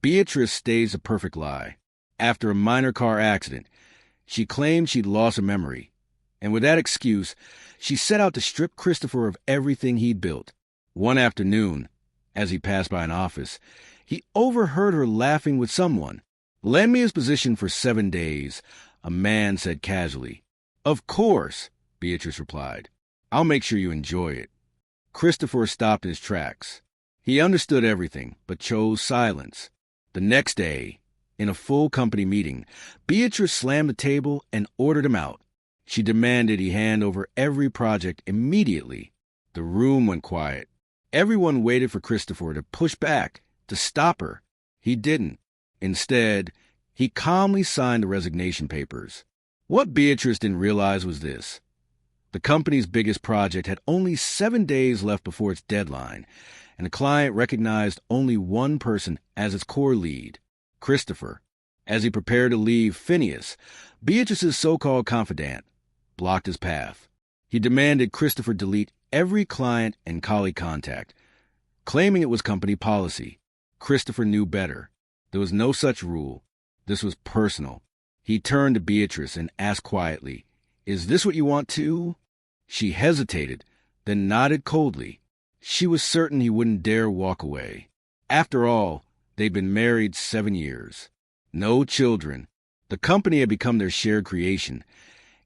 Beatrice staged a perfect lie. After a minor car accident, she claimed she'd lost her memory, and with that excuse, she set out to strip Christopher of everything he'd built. One afternoon, as he passed by an office, he overheard her laughing with someone. "Lend me his position for 7 days," a man said casually. "Of course," Beatrice replied. "I'll make sure you enjoy it." Christopher stopped in his tracks. He understood everything, but chose silence. The next day, in a full company meeting, Beatrice slammed the table and ordered him out. She demanded he hand over every project immediately. The room went quiet. Everyone waited for Christopher to push back, to stop her. He didn't. Instead, he calmly signed the resignation papers. What Beatrice didn't realize was this. The company's biggest project had only 7 days left before its deadline, and the client recognized only one person as its core lead, Christopher. As he prepared to leave, Phineas, Beatrice's so-called confidant, blocked his path. He demanded Christopher delete every client and colleague contact, claiming it was company policy. Christopher knew better. There was no such rule. This was personal. He turned to Beatrice and asked quietly, "Is this what you want too?" She hesitated, then nodded coldly. She was certain he wouldn't dare walk away. After all, they'd been married 7 years. No children. The company had become their shared creation,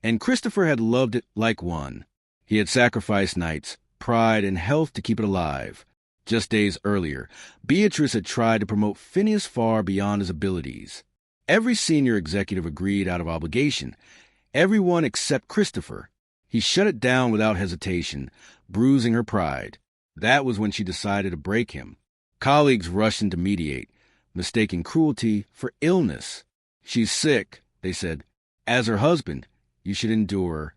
and Christopher had loved it like one. He had sacrificed nights, pride, and health to keep it alive. Just days earlier, Beatrice had tried to promote Phineas far beyond his abilities. Every senior executive agreed out of obligation. Everyone except Christopher. He shut it down without hesitation, bruising her pride. That was when she decided to break him. Colleagues rushed in to mediate, mistaking cruelty for illness. "She's sick," they said. "As her husband, you should endure."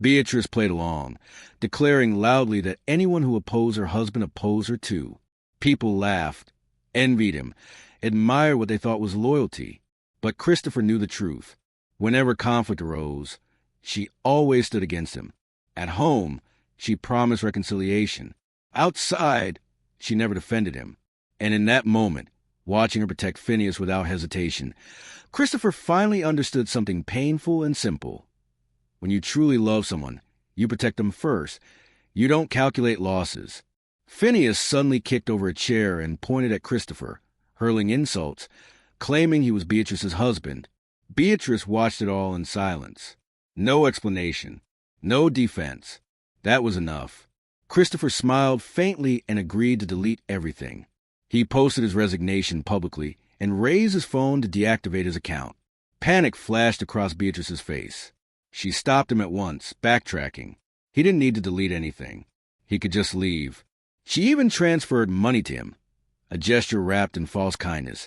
Beatrice played along, declaring loudly that anyone who opposed her husband opposed her too. People laughed, envied him, admired what they thought was loyalty. But Christopher knew the truth. Whenever conflict arose, she always stood against him. At home, she promised reconciliation. Outside, she never defended him. And in that moment, watching her protect Phineas without hesitation, Christopher finally understood something painful and simple. When you truly love someone, you protect them first. You don't calculate losses. Phineas suddenly kicked over a chair and pointed at Christopher, hurling insults, claiming he was Beatrice's husband. Beatrice watched it all in silence. No explanation. No defense. That was enough. Christopher smiled faintly and agreed to delete everything. He posted his resignation publicly and raised his phone to deactivate his account. Panic flashed across Beatrice's face. She stopped him at once, backtracking. He didn't need to delete anything. He could just leave. She even transferred money to him, a gesture wrapped in false kindness,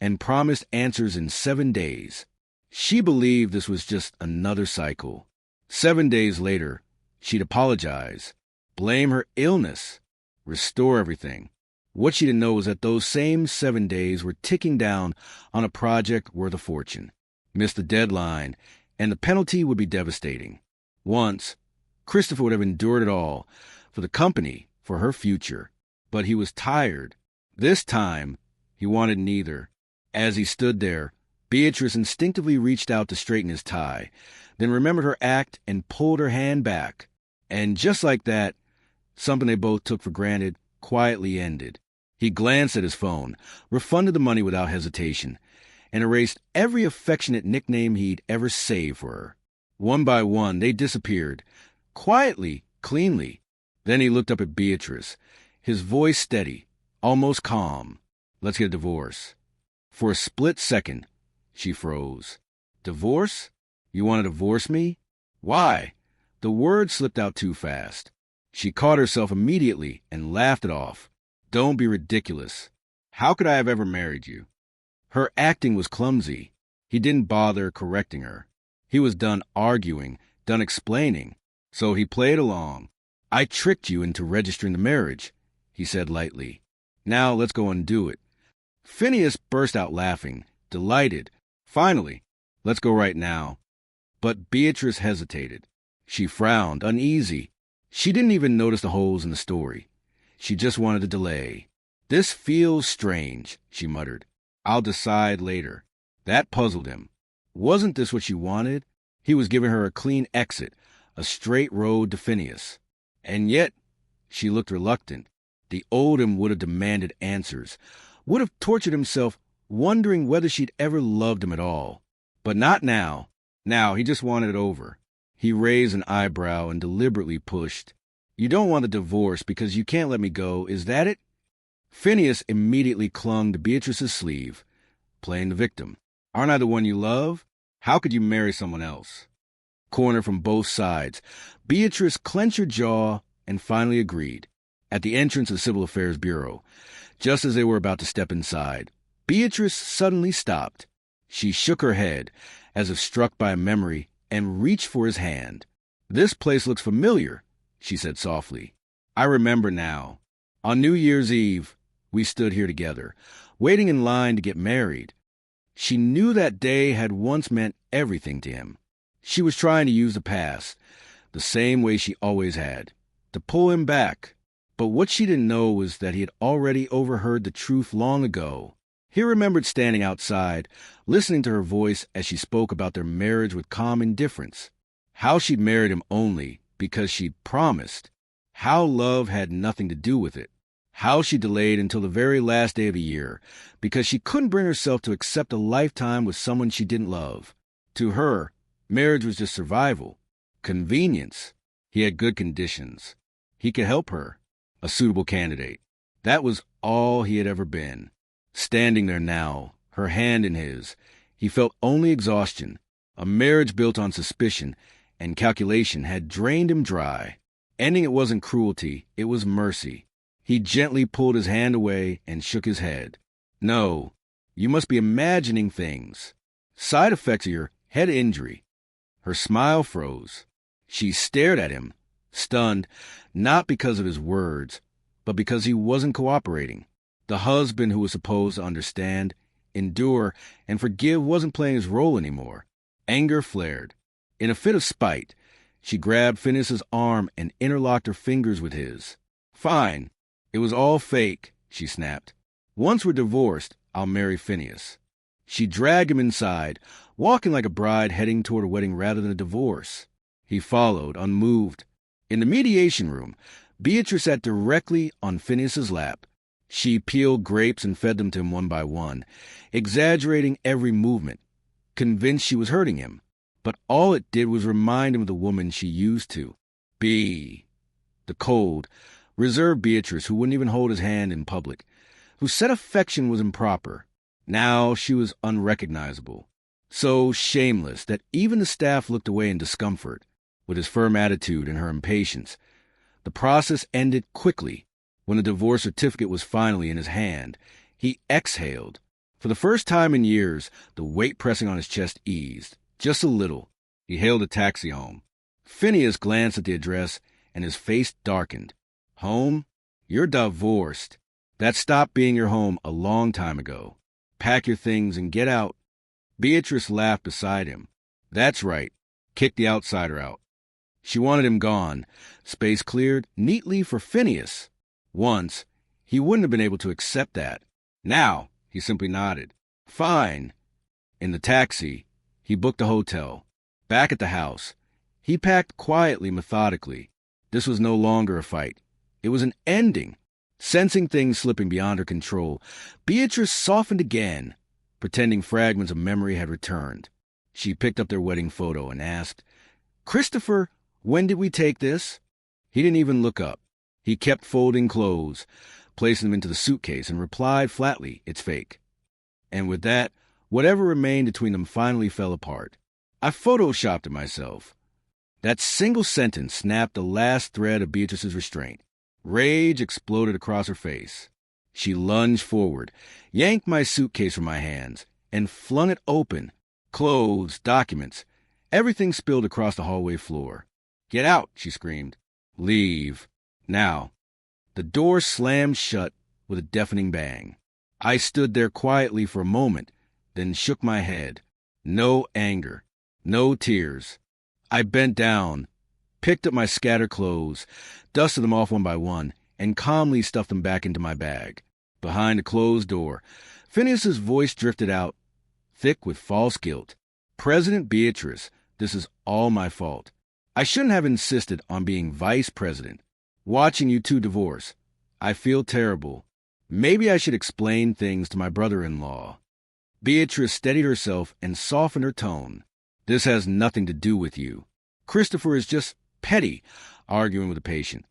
and promised answers in 7 days. She believed this was just another cycle. 7 days later, she'd apologize, blame her illness, restore everything. What she didn't know was that those same 7 days were ticking down on a project worth a fortune. Miss the deadline, and the penalty would be devastating. Once, Christopher would have endured it all, for the company, for her future. But he was tired. This time, he wanted neither. As he stood there, Beatrice instinctively reached out to straighten his tie, then remembered her act and pulled her hand back. And just like that, something they both took for granted quietly ended. He glanced at his phone, refunded the money without hesitation, and erased every affectionate nickname he'd ever saved for her. One by one, they disappeared, quietly, cleanly. Then he looked up at Beatrice, his voice steady, almost calm. "Let's get a divorce." For a split second, she froze. "Divorce? You want to divorce me? Why?" The word slipped out too fast. She caught herself immediately and laughed it off. "Don't be ridiculous. How could I have ever married you?" Her acting was clumsy. He didn't bother correcting her. He was done arguing, done explaining. So he played along. "I tricked you into registering the marriage," he said lightly. "Now let's go undo it." Phineas burst out laughing, delighted. "Finally, let's go right now." But Beatrice hesitated. She frowned, uneasy. She didn't even notice the holes in the story. She just wanted to delay. "This feels strange," she muttered. I'll decide later. That puzzled him. Wasn't this what she wanted? He was giving her a clean exit, a straight road to Phineas. And yet, she looked reluctant. The old him would have demanded answers, would have tortured himself, wondering whether she'd ever loved him at all. But not now. Now, he just wanted it over. He raised an eyebrow and deliberately pushed. You don't want a divorce because you can't let me go, is that it? Phineas immediately clung to Beatrice's sleeve, playing the victim. Aren't I the one you love? How could you marry someone else? Cornered from both sides, Beatrice clenched her jaw and finally agreed. At the entrance of the Civil Affairs Bureau, just as they were about to step inside, Beatrice suddenly stopped. She shook her head, as if struck by a memory, and reached for his hand. This place looks familiar, she said softly. I remember now. On New Year's Eve, we stood here together, waiting in line to get married. She knew that day had once meant everything to him. She was trying to use the past, the same way she always had, to pull him back. But what she didn't know was that he had already overheard the truth long ago. He remembered standing outside, listening to her voice as she spoke about their marriage with calm indifference. How she'd married him only because she'd promised. How love had nothing to do with it. How she delayed until the very last day of the year because she couldn't bring herself to accept a lifetime with someone she didn't love. To her, marriage was just survival, convenience. He had good conditions. He could help her, a suitable candidate. That was all he had ever been. Standing there now, her hand in his, he felt only exhaustion. A marriage built on suspicion and calculation had drained him dry. Ending it wasn't cruelty, it was mercy. He gently pulled his hand away and shook his head. No, you must be imagining things. Side effects of your head injury. Her smile froze. She stared at him, stunned, not because of his words, but because he wasn't cooperating. The husband who was supposed to understand, endure, and forgive wasn't playing his role anymore. Anger flared. In a fit of spite, she grabbed Phineas's arm and interlocked her fingers with his. Fine. It was all fake, she snapped. Once we're divorced, I'll marry Phineas. She dragged him inside, walking like a bride heading toward a wedding rather than a divorce. He followed, unmoved. In the mediation room, Beatrice sat directly on Phineas's lap. She peeled grapes and fed them to him one by one, exaggerating every movement, convinced she was hurting him. But all it did was remind him of the woman she used to be. The cold, reserved Beatrice who wouldn't even hold his hand in public, who said affection was improper. Now she was unrecognizable, so shameless that even the staff looked away in discomfort. With his firm attitude and her impatience, the process ended quickly. When the divorce certificate was finally in his hand, he exhaled. For the first time in years, the weight pressing on his chest eased, just a little. He hailed a taxi home. Phineas glanced at the address, and his face darkened. Home? You're divorced. That stopped being your home a long time ago. Pack your things and get out. Beatrice laughed beside him. That's right. Kick the outsider out. She wanted him gone. Space cleared neatly for Phineas. Once, he wouldn't have been able to accept that. Now, he simply nodded. Fine. In the taxi, he booked a hotel. Back at the house, he packed quietly, methodically. This was no longer a fight. It was an ending. Sensing things slipping beyond her control, Beatrice softened again, pretending fragments of memory had returned. She picked up their wedding photo and asked, Christopher, when did we take this? He didn't even look up. He kept folding clothes, placing them into the suitcase, and replied flatly, it's fake. And with that, whatever remained between them finally fell apart. I photoshopped it myself. That single sentence snapped the last thread of Beatrice's restraint. Rage exploded across her face. She lunged forward, yanked my suitcase from my hands, and flung it open. Clothes, documents, everything spilled across the hallway floor. Get out, she screamed. Leave. Now. The door slammed shut with a deafening bang. I stood there quietly for a moment, then shook my head. No anger. No tears. I bent down, picked up my scattered clothes, dusted them off one by one, and calmly stuffed them back into my bag. Behind a closed door, Phineas's voice drifted out, thick with false guilt. President Beatrice, this is all my fault. I shouldn't have insisted on being vice president. Watching you two divorce, I feel terrible. Maybe I should explain things to my brother-in-law. Beatrice steadied herself and softened her tone. This has nothing to do with you. Christopher is just petty, arguing with a patient.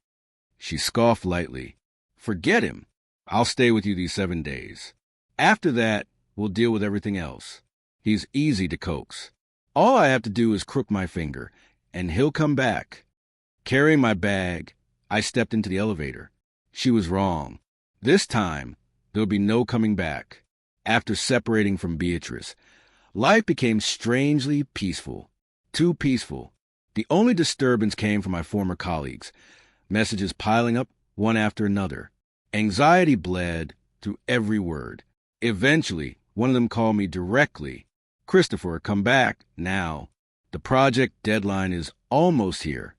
She scoffed lightly. Forget him. I'll stay with you these 7 days. After that, we'll deal with everything else. He's easy to coax. All I have to do is crook my finger, and he'll come back. Carrying my bag, I stepped into the elevator. She was wrong. This time, there'll be no coming back. After separating from Beatrice, life became strangely peaceful. Too peaceful. The only disturbance came from my former colleagues, messages piling up one after another. Anxiety bled through every word. Eventually, one of them called me directly. Christopher, come back now. The project deadline is almost here.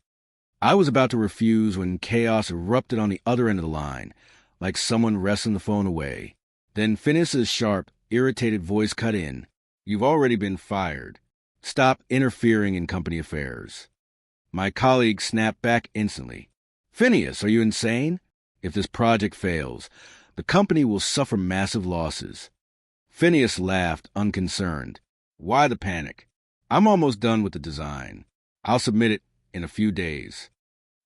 I was about to refuse when chaos erupted on the other end of the line, like someone wresting the phone away. Then Phineas's sharp, irritated voice cut in. You've already been fired. Stop interfering in company affairs. My colleague snapped back instantly. Phineas, are you insane? If this project fails, the company will suffer massive losses. Phineas laughed, unconcerned. Why the panic? I'm almost done with the design. I'll submit it in a few days.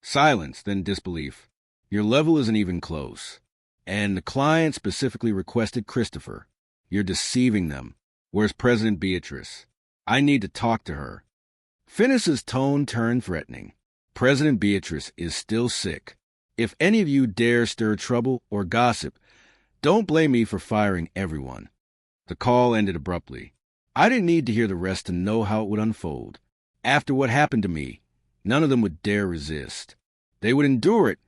Silence, then disbelief. Your level isn't even close. And the client specifically requested Christopher. You're deceiving them. Where's President Beatrice? I need to talk to her. Phineas's tone turned threatening. President Beatrice is still sick. If any of you dare stir trouble or gossip, don't blame me for firing everyone. The call ended abruptly. I didn't need to hear the rest to know how it would unfold. After what happened to me, none of them would dare resist. They would endure it,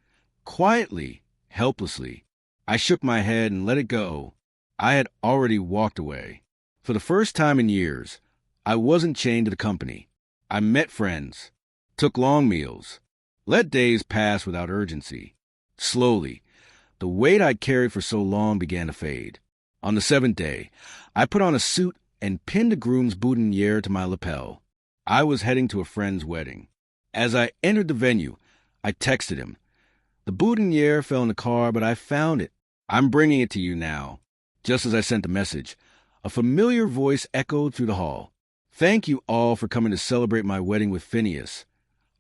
quietly, helplessly. I shook my head and let it go. I had already walked away. For the first time in years, I wasn't chained to the company. I met friends, took long meals, let days pass without urgency. Slowly, the weight I'd carried for so long began to fade. On the 7th day, I put on a suit and pinned a groom's boutonniere to my lapel. I was heading to a friend's wedding. As I entered the venue, I texted him. The boutonniere fell in the car, but I found it. I'm bringing it to you now. Just as I sent the message, a familiar voice echoed through the hall. Thank you all for coming to celebrate my wedding with Phineas.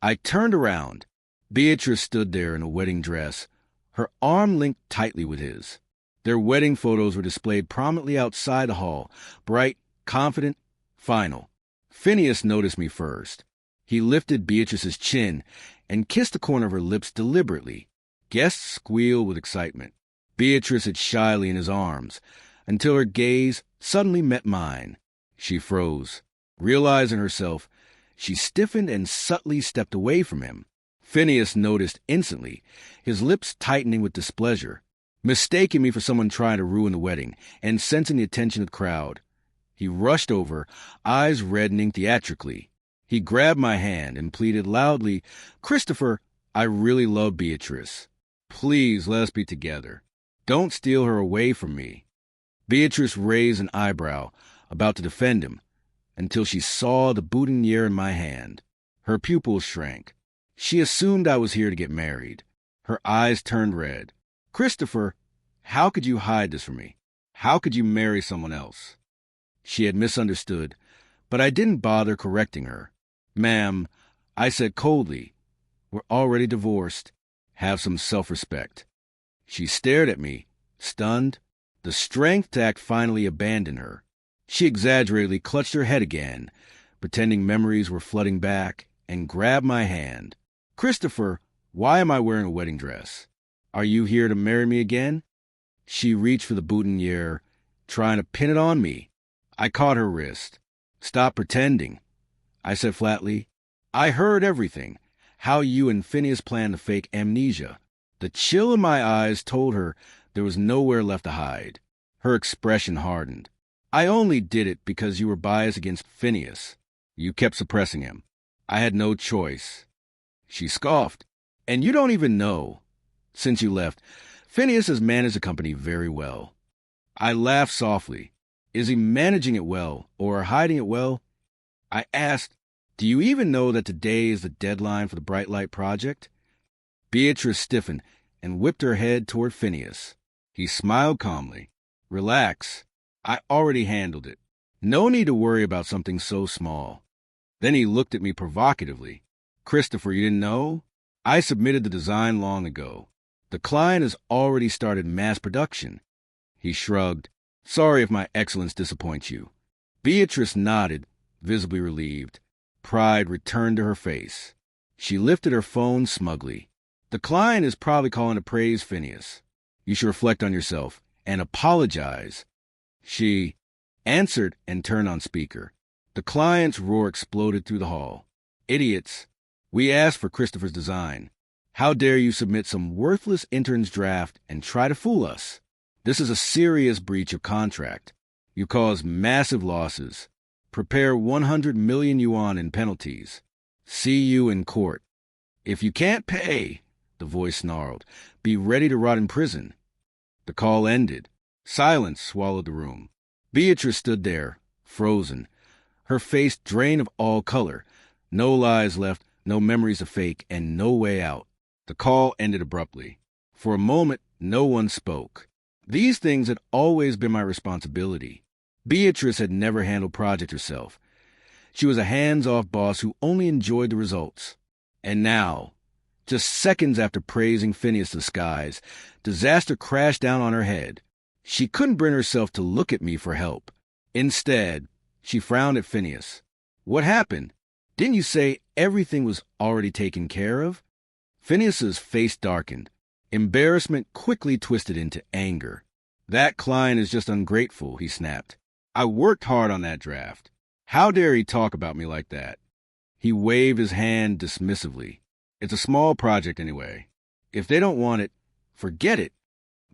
I turned around. Beatrice stood there in a wedding dress, her arm linked tightly with his. Their wedding photos were displayed prominently outside the hall, bright, confident, final. Phineas noticed me first. He lifted Beatrice's chin and kissed the corner of her lips deliberately. Guests squealed with excitement. Beatrice hid shyly in his arms, until her gaze suddenly met mine. She froze. Realizing herself, she stiffened and subtly stepped away from him. Phineas noticed instantly, his lips tightening with displeasure. Mistaking me for someone trying to ruin the wedding, and sensing the attention of the crowd, he rushed over, eyes reddening theatrically. He grabbed my hand and pleaded loudly, Christopher, I really love Beatrice. Please let us be together. Don't steal her away from me. Beatrice raised an eyebrow, about to defend him, until she saw the boutonniere in my hand. Her pupils shrank. She assumed I was here to get married. Her eyes turned red. Christopher, how could you hide this from me? How could you marry someone else? She had misunderstood, but I didn't bother correcting her. Ma'am, I said coldly, we're already divorced. Have some self-respect. She stared at me, stunned. The strength to act finally abandoned her. She exaggeratedly clutched her head again, pretending memories were flooding back, and grabbed my hand. Christopher, why am I wearing a wedding dress? Are you here to marry me again? She reached for the boutonniere, trying to pin it on me. I caught her wrist. Stop pretending. I said flatly, I heard everything. How you and Phineas planned to fake amnesia. The chill in my eyes told her there was nowhere left to hide. Her expression hardened. I only did it because you were biased against Phineas. You kept suppressing him. I had no choice. She scoffed. And you don't even know. Since you left, Phineas has managed the company very well. I laughed softly. Is he managing it well or hiding it well? I asked, do you even know that today is the deadline for the Bright Light project? Beatrice stiffened and whipped her head toward Phineas. He smiled calmly. Relax. I already handled it. No need to worry about something so small. Then he looked at me provocatively. Christopher, you didn't know? I submitted the design long ago. The client has already started mass production. He shrugged. Sorry if my excellence disappoints you. Beatrice nodded, visibly relieved. Pride returned to her face. She lifted her phone smugly. The client is probably calling to praise Phineas. You should reflect on yourself and apologize. She answered and turned on speaker. The client's roar exploded through the hall. Idiots. We asked for Christopher's design. How dare you submit some worthless intern's draft and try to fool us? This is a serious breach of contract. You cause massive losses. Prepare 100 million yuan in penalties. See you in court. If you can't pay, the voice snarled, be ready to rot in prison. The call ended. Silence swallowed the room. Beatrice stood there, frozen, her face drained of all color. No lies left, no memories of fake, and no way out. The call ended abruptly. For a moment, no one spoke. These things had always been my responsibility. Beatrice had never handled projects herself. She was a hands-off boss who only enjoyed the results. And now, just seconds after praising Phineas to the skies, disaster crashed down on her head. She couldn't bring herself to look at me for help. Instead, she frowned at Phineas. What happened? Didn't you say everything was already taken care of? Phineas's face darkened. Embarrassment quickly twisted into anger. That client is just ungrateful, he snapped. I worked hard on that draft. How dare he talk about me like that? He waved his hand dismissively. It's a small project anyway. If they don't want it, forget it.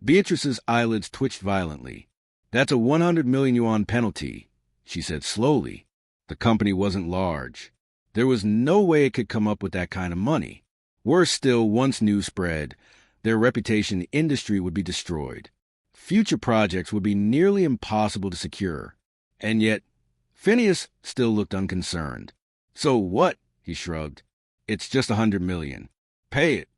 Beatrice's eyelids twitched violently. That's a 100 million yuan penalty, she said slowly. The company wasn't large. There was no way it could come up with that kind of money. Worse still, once news spread, their reputation in the industry would be destroyed. Future projects would be nearly impossible to secure. And yet, Phineas still looked unconcerned. So what? He shrugged. It's just 100 million. Pay it.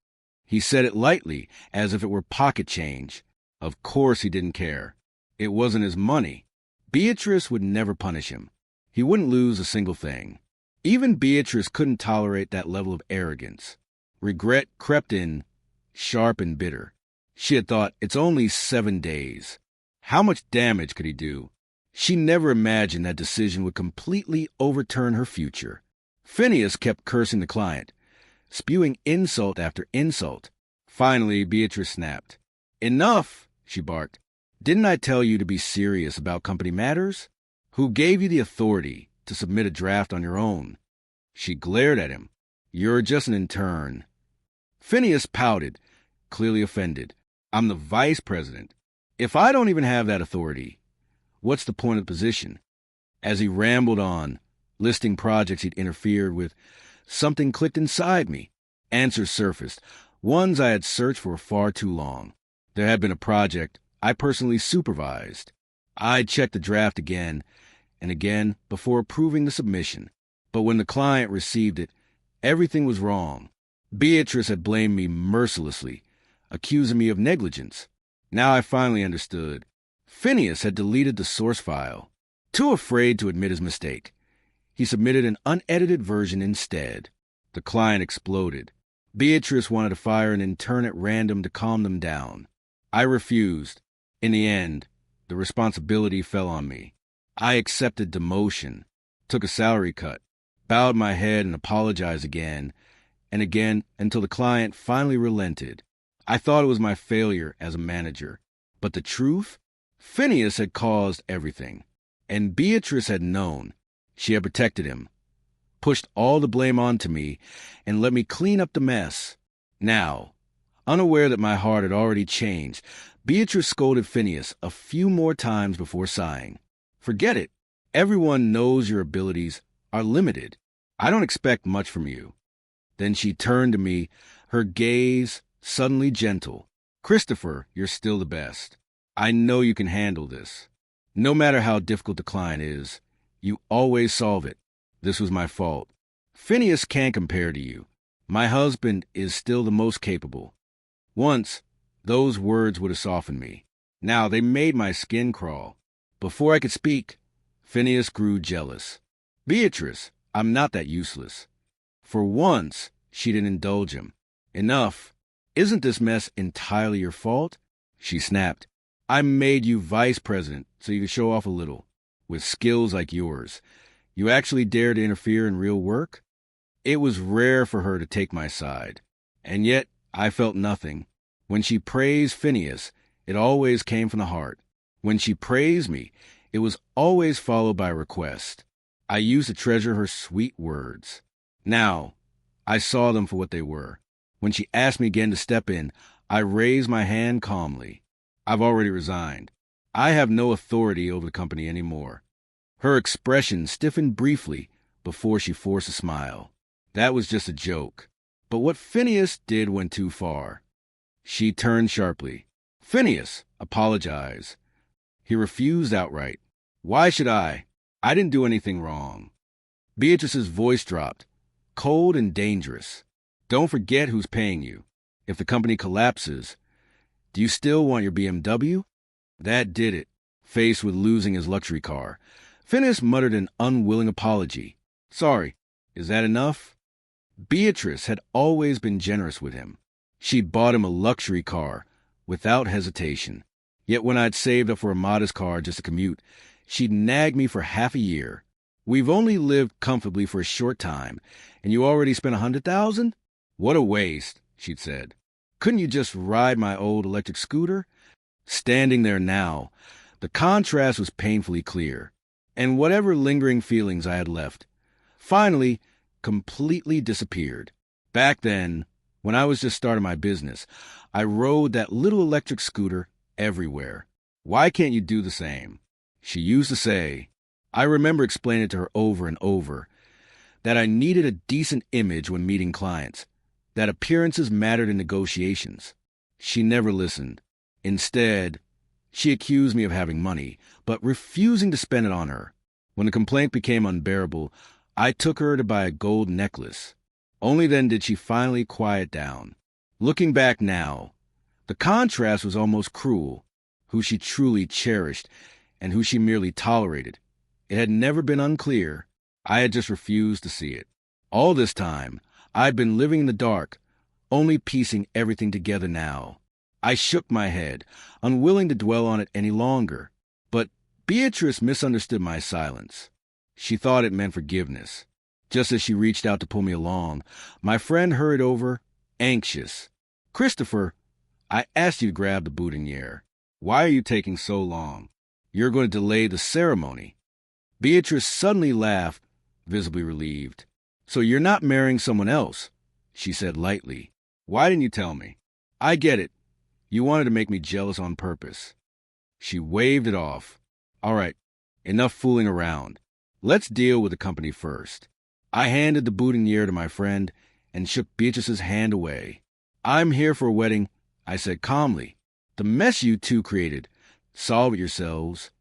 He said it lightly, as if it were pocket change. Of course he didn't care. It wasn't his money. Beatrice would never punish him. He wouldn't lose a single thing. Even Beatrice couldn't tolerate that level of arrogance. Regret crept in, sharp and bitter. She had thought, it's only 7 days. How much damage could he do? She never imagined that decision would completely overturn her future. Phineas kept cursing the client, spewing insult after insult. Finally, Beatrice snapped. Enough, she barked. Didn't I tell you to be serious about company matters? Who gave you the authority to submit a draft on your own? She glared at him. You're just an intern. Phineas pouted, clearly offended. I'm the vice president. If I don't even have that authority, what's the point of the position? As he rambled on, listing projects he'd interfered with, something clicked inside me. Answers surfaced, ones I had searched for far too long. There had been a project I personally supervised. I'd checked the draft again and again before approving the submission. But when the client received it, everything was wrong. Beatrice had blamed me mercilessly, accusing me of negligence. Now I finally understood. Phineas had deleted the source file. Too afraid to admit his mistake, he submitted an unedited version instead. The client exploded. Beatrice wanted to fire an intern at random to calm them down. I refused. In the end, the responsibility fell on me. I accepted demotion, took a salary cut, bowed my head and apologized again and again until the client finally relented. I thought it was my failure as a manager. But the truth? Phineas had caused everything. And Beatrice had known. She had protected him, pushed all the blame onto me, and let me clean up the mess. Now, unaware that my heart had already changed, Beatrice scolded Phineas a few more times before sighing. Forget it. Everyone knows your abilities are limited. I don't expect much from you. Then she turned to me, her gaze suddenly gentle. Christopher, you're still the best. I know you can handle this. No matter how difficult the client is, you always solve it. This was my fault. Phineas can't compare to you. My husband is still the most capable. Once, those words would have softened me. Now they made my skin crawl. Before I could speak, Phineas grew jealous. Beatrice, I'm not that useless. For once, she didn't indulge him. Enough. Isn't this mess entirely your fault? She snapped. I made you vice president so you could show off a little. With skills like yours, you actually dare to interfere in real work? It was rare for her to take my side. And yet, I felt nothing. When she praised Phineas, it always came from the heart. When she praised me, it was always followed by a request. I used to treasure her sweet words. Now, I saw them for what they were. When she asked me again to step in, I raised my hand calmly. I've already resigned. I have no authority over the company anymore. Her expression stiffened briefly before she forced a smile. That was just a joke. But what Phineas did went too far. She turned sharply. Phineas, apologize. He refused outright. Why should I? I didn't do anything wrong. Beatrice's voice dropped, cold and dangerous. Don't forget who's paying you. If the company collapses, do you still want your BMW? That did it. Faced with losing his luxury car, Phineas muttered an unwilling apology. Sorry, is that enough? Beatrice had always been generous with him. She'd bought him a luxury car without hesitation. Yet when I'd saved up for a modest car just to commute, she'd nag me for half a year. We've only lived comfortably for a short time, and you already spent $100,000? What a waste, she'd said. Couldn't you just ride my old electric scooter? Standing there now, the contrast was painfully clear, and whatever lingering feelings I had left finally completely disappeared. Back then, when I was just starting my business, I rode that little electric scooter everywhere. Why can't you do the same? She used to say. I remember explaining it to her over and over, that I needed a decent image when meeting clients, that appearances mattered in negotiations. She never listened. Instead, she accused me of having money, but refusing to spend it on her. When the complaint became unbearable, I took her to buy a gold necklace. Only then did she finally quiet down. Looking back now, the contrast was almost cruel. Who she truly cherished and who she merely tolerated. It had never been unclear. I had just refused to see it. All this time, I'd been living in the dark, only piecing everything together now. I shook my head, unwilling to dwell on it any longer. But Beatrice misunderstood my silence. She thought it meant forgiveness. Just as she reached out to pull me along, my friend hurried over, anxious. Christopher, I asked you to grab the boutonniere. Why are you taking so long? You're going to delay the ceremony. Beatrice suddenly laughed, visibly relieved. So you're not marrying someone else, she said lightly. Why didn't you tell me? I get it. You wanted to make me jealous on purpose. She waved it off. All right, enough fooling around. Let's deal with the company first. I handed the boutonniere to my friend and shook Beatrice's hand away. I'm here for a wedding, I said calmly. The mess you two created. Solve it yourselves.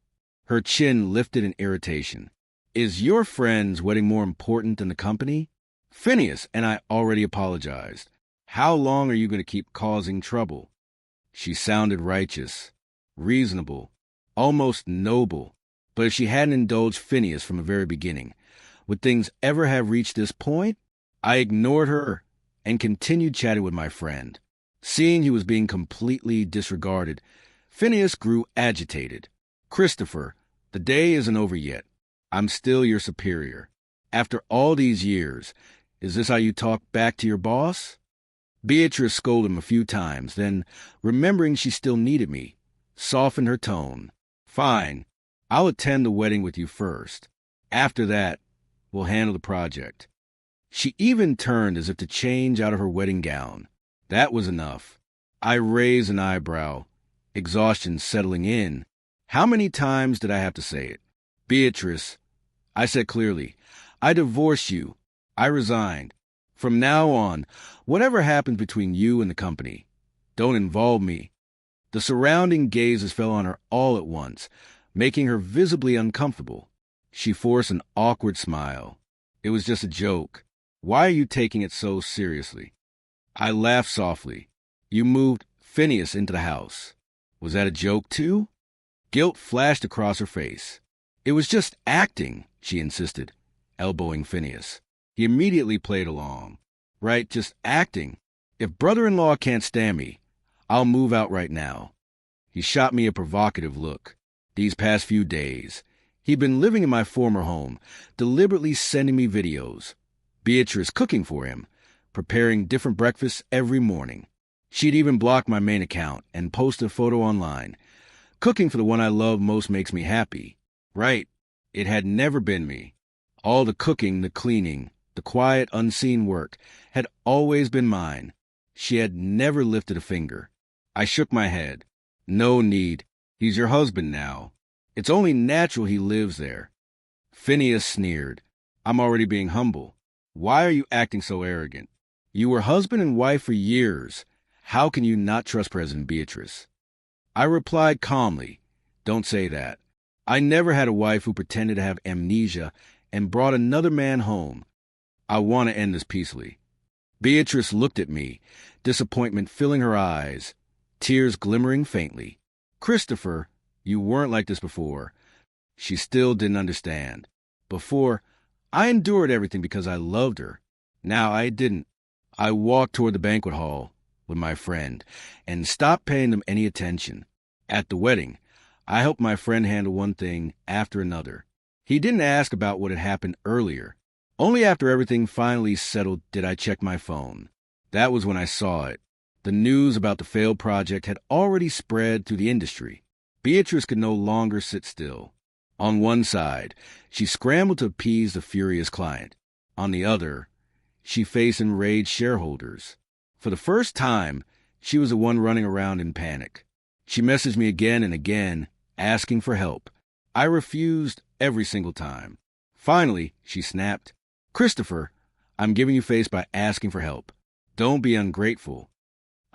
Her chin lifted in irritation. Is your friend's wedding more important than the company? Phineas and I already apologized. How long are you going to keep causing trouble? She sounded righteous, reasonable, almost noble. But if she hadn't indulged Phineas from the very beginning, would things ever have reached this point? I ignored her and continued chatting with my friend. Seeing he was being completely disregarded, Phineas grew agitated. Christopher, the day isn't over yet. I'm still your superior. After all these years, is this how you talk back to your boss? Beatrice scolded him a few times, then, remembering she still needed me, softened her tone. Fine, I'll attend the wedding with you first. After that, we'll handle the project. She even turned as if to change out of her wedding gown. That was enough. I raised an eyebrow, exhaustion settling in. How many times did I have to say it? Beatrice, I said clearly, I divorced you. I resigned. From now on, whatever happens between you and the company, don't involve me. The surrounding gazes fell on her all at once, making her visibly uncomfortable. She forced an awkward smile. It was just a joke. Why are you taking it so seriously? I laughed softly. You moved Phineas into the house. Was that a joke, too? Guilt flashed across her face. It was just acting, she insisted, elbowing Phineas. He immediately played along. Right, just acting. If brother-in-law can't stand me, I'll move out right now. He shot me a provocative look. These past few days, he'd been living in my former home, deliberately sending me videos. Beatrice cooking for him, preparing different breakfasts every morning. She'd even blocked my main account and posted a photo online. Cooking for the one I love most makes me happy. Right, it had never been me. All the cooking, the cleaning, the quiet, unseen work had always been mine. She had never lifted a finger. I shook my head. No need. He's your husband now. It's only natural he lives there. Phineas sneered. I'm already being humble. Why are you acting so arrogant? You were husband and wife for years. How can you not trust President Beatrice? I replied calmly, don't say that. I never had a wife who pretended to have amnesia and brought another man home. I want to end this peacefully. Beatrice looked at me, disappointment filling her eyes, tears glimmering faintly. Christopher, you weren't like this before. She still didn't understand. Before, I endured everything because I loved her. Now I didn't. I walked toward the banquet hall with my friend and stopped paying them any attention. At the wedding, I helped my friend handle one thing after another. He didn't ask about what had happened earlier. Only after everything finally settled did I check my phone. That was when I saw it. The news about the failed project had already spread through the industry. Beatrice could no longer sit still. On one side, she scrambled to appease the furious client. On the other, she faced enraged shareholders. For the first time, she was the one running around in panic. She messaged me again and again, asking for help. I refused every single time. Finally, she snapped, Christopher, I'm giving you face by asking for help. Don't be ungrateful.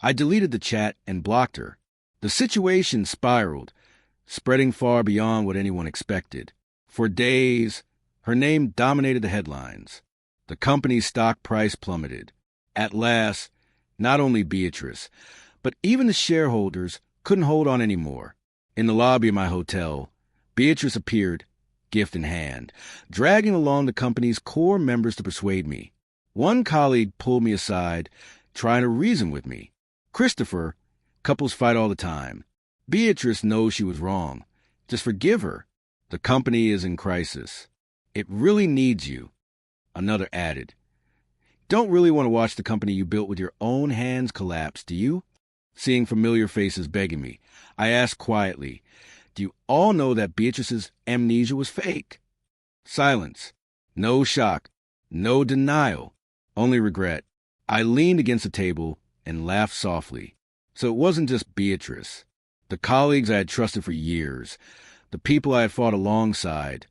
I deleted the chat and blocked her. The situation spiraled, spreading far beyond what anyone expected. For days, her name dominated the headlines. The company's stock price plummeted. At last, not only Beatrice, but even the shareholders couldn't hold on anymore. In the lobby of my hotel, Beatrice appeared, gift in hand, dragging along the company's core members to persuade me. One colleague pulled me aside, trying to reason with me. Christopher, couples fight all the time. Beatrice knows she was wrong. Just forgive her. The company is in crisis. It really needs you. Another added, don't really want to watch the company you built with your own hands collapse, do you? Seeing familiar faces begging me, I asked quietly, do you all know that Beatrice's amnesia was fake? Silence. No shock. No denial. Only regret. I leaned against the table and laughed softly. So it wasn't just Beatrice. The colleagues I had trusted for years, the people I had fought alongside,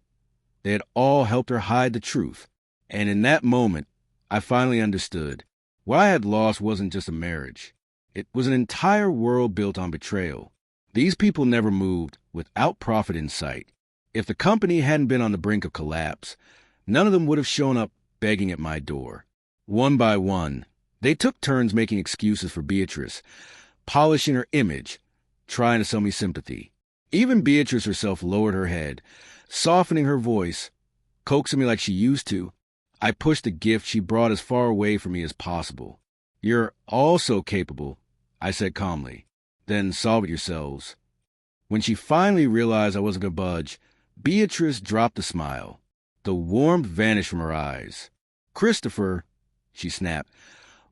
they had all helped her hide the truth. And in that moment, I finally understood. What I had lost wasn't just a marriage. It was an entire world built on betrayal. These people never moved without profit in sight. If the company hadn't been on the brink of collapse, none of them would have shown up begging at my door. One by one, they took turns making excuses for Beatrice, polishing her image, trying to sell me sympathy. Even Beatrice herself lowered her head, softening her voice, coaxing me like she used to. I pushed the gift she brought as far away from me as possible. You're all so capable, I said calmly. Then solve it yourselves. When she finally realized I wasn't going to budge, Beatrice dropped a smile. The warmth vanished from her eyes. Christopher, she snapped,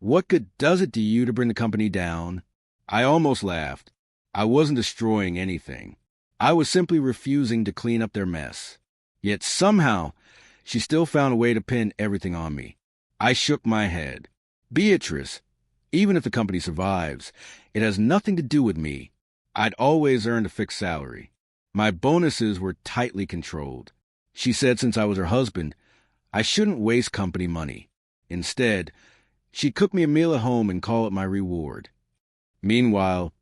what good does it do you to bring the company down? I almost laughed. I wasn't destroying anything. I was simply refusing to clean up their mess. Yet somehow, she still found a way to pin everything on me. I shook my head. Beatrice, even if the company survives, it has nothing to do with me. I'd always earned a fixed salary. My bonuses were tightly controlled. She said since I was her husband, I shouldn't waste company money. Instead, she'd cook me a meal at home and call it my reward. Meanwhile,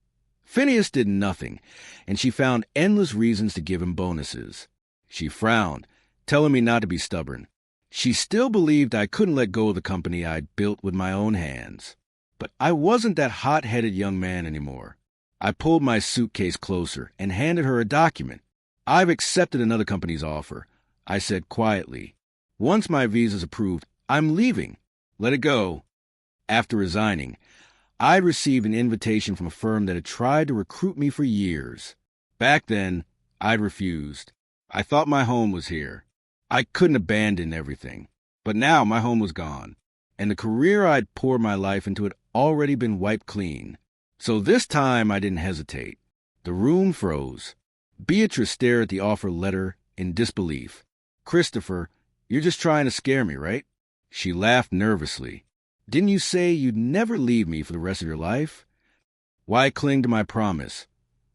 Phineas did nothing, and she found endless reasons to give him bonuses. She frowned, telling me not to be stubborn. She still believed I couldn't let go of the company I'd built with my own hands. But I wasn't that hot-headed young man anymore. I pulled my suitcase closer and handed her a document. "I've accepted another company's offer," I said quietly. "Once my visa's approved, I'm leaving. Let it go." After resigning, I'd received an invitation from a firm that had tried to recruit me for years. Back then, I'd refused. I thought my home was here. I couldn't abandon everything. But now my home was gone, and the career I'd poured my life into had already been wiped clean. So this time I didn't hesitate. The room froze. Beatrice stared at the offer letter in disbelief. "Christopher, you're just trying to scare me, right?" She laughed nervously. "Didn't you say you'd never leave me for the rest of your life?" Why cling to my promise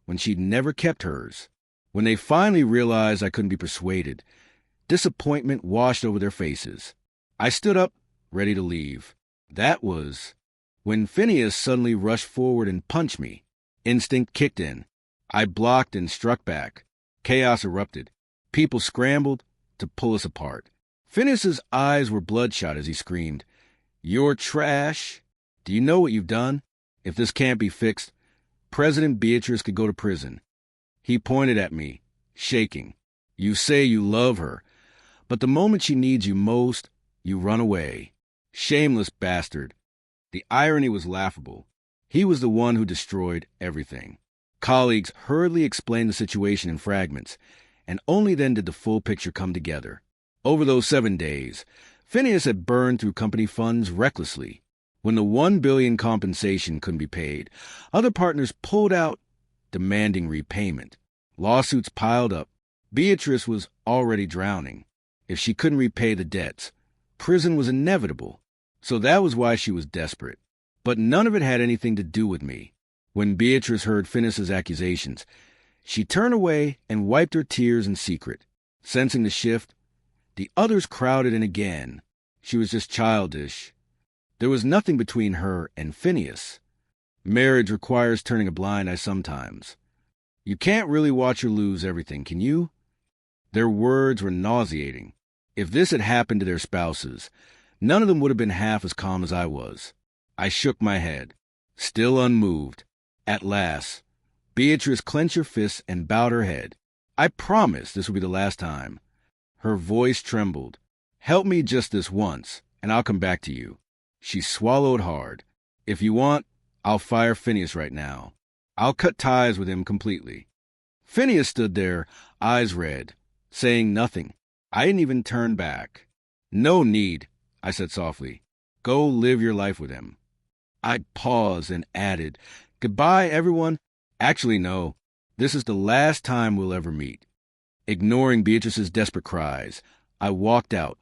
when she'd never kept hers? When they finally realized I couldn't be persuaded, disappointment washed over their faces. I stood up, ready to leave. That was when Phineas suddenly rushed forward and punched me. Instinct kicked in. I blocked and struck back. Chaos erupted. People scrambled to pull us apart. Phineas's eyes were bloodshot as he screamed, "You're trash. Do you know what you've done? If this can't be fixed, President Beatrice could go to prison." He pointed at me, shaking. "You say you love her, but the moment she needs you most, you run away. Shameless bastard." The irony was laughable. He was the one who destroyed everything. Colleagues hurriedly explained the situation in fragments, and only then did the full picture come together. Over those 7 days, Phineas had burned through company funds recklessly. When the $1 billion compensation couldn't be paid, other partners pulled out, demanding repayment. Lawsuits piled up. Beatrice was already drowning. If she couldn't repay the debts, prison was inevitable. So that was why she was desperate. But none of it had anything to do with me. When Beatrice heard Phineas's accusations, she turned away and wiped her tears in secret. Sensing the shift, the others crowded in again. She was just childish. There was nothing between her and Phineas. Marriage requires turning a blind eye sometimes. You can't really watch her lose everything, can you? Their words were nauseating. If this had happened to their spouses, none of them would have been half as calm as I was. I shook my head, still unmoved. At last, Beatrice clenched her fists and bowed her head. "I promise this will be the last time." Her voice trembled. "Help me just this once, and I'll come back to you." She swallowed hard. "If you want, I'll fire Phineas right now. I'll cut ties with him completely." Phineas stood there, eyes red, saying nothing. I didn't even turn back. "No need," I said softly. "Go live your life with him." I paused and added, "Goodbye, everyone. Actually, no. This is the last time we'll ever meet." Ignoring Beatrice's desperate cries, I walked out,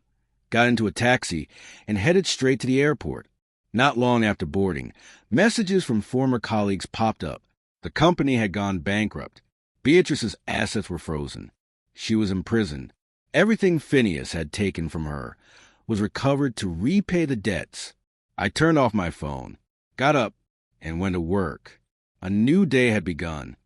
got into a taxi, and headed straight to the airport. Not long after boarding, messages from former colleagues popped up. The company had gone bankrupt. Beatrice's assets were frozen. She was imprisoned. Everything Phineas had taken from her was recovered to repay the debts. I turned off my phone, got up, and went to work. A new day had begun.